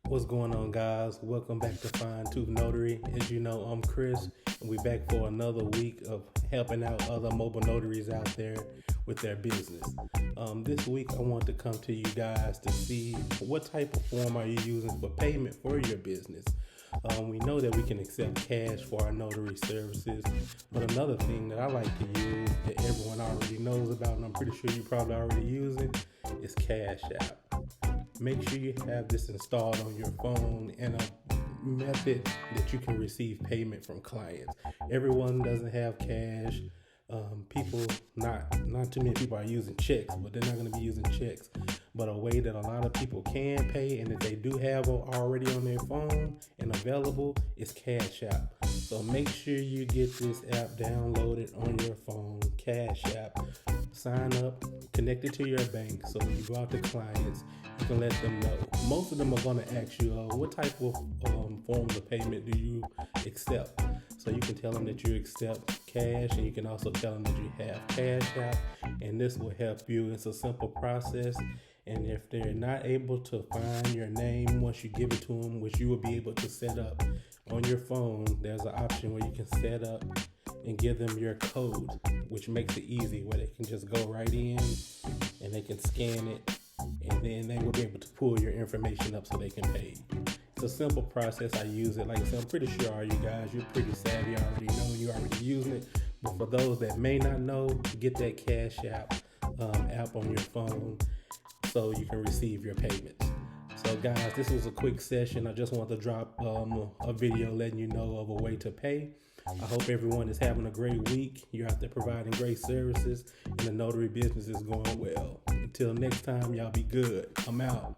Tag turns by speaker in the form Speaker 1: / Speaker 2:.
Speaker 1: What's going on, guys? Welcome back to Fine Tooth Notary. As you know, I'm Chris, and we're back for another week of helping out other mobile notaries out there with their business. This week, I want to come to you guys to see what type of form are you using for payment for your business. We know that we can accept cash for our notary services, but another thing that I like to use that everyone already knows about, and I'm pretty sure you probably already use it, is Cash App. Make sure you have this installed on your phone and a method that you can receive payment from clients. Everyone doesn't have cash. Not too many people are using checks, but they're not going to be using checks. But a way that a lot of people can pay, and if they do have it already on their phone and available, is Cash App. So make sure you get this app downloaded on your phone, Cash App. Sign up, connect it to your bank, so when you go out to clients, you can let them know. Most of them are going to ask you, what type of forms of payment do you accept? So you can tell them that you accept cash, and you can also tell them that you have Cash App, and this will help you. It's a simple process, and if they're not able to find your name once you give it to them, which you will be able to set up on your phone, there's an option where you can set up and give them your code, which makes it easy, where they can just go right in and they can scan it, and then they will be able to pull your information up so they can pay. It's a simple process. I use it. Like I said, I'm pretty sure all you guys, you're pretty savvy, already know, you're already using it. But for those that may not know, get that Cash App app on your phone so you can receive your payments. So guys, this was a quick session. I just wanted to drop a video letting you know of a way to pay. I hope everyone is having a great week. You're out there providing great services, and the notary business is going well. Until next time, y'all be good. I'm out.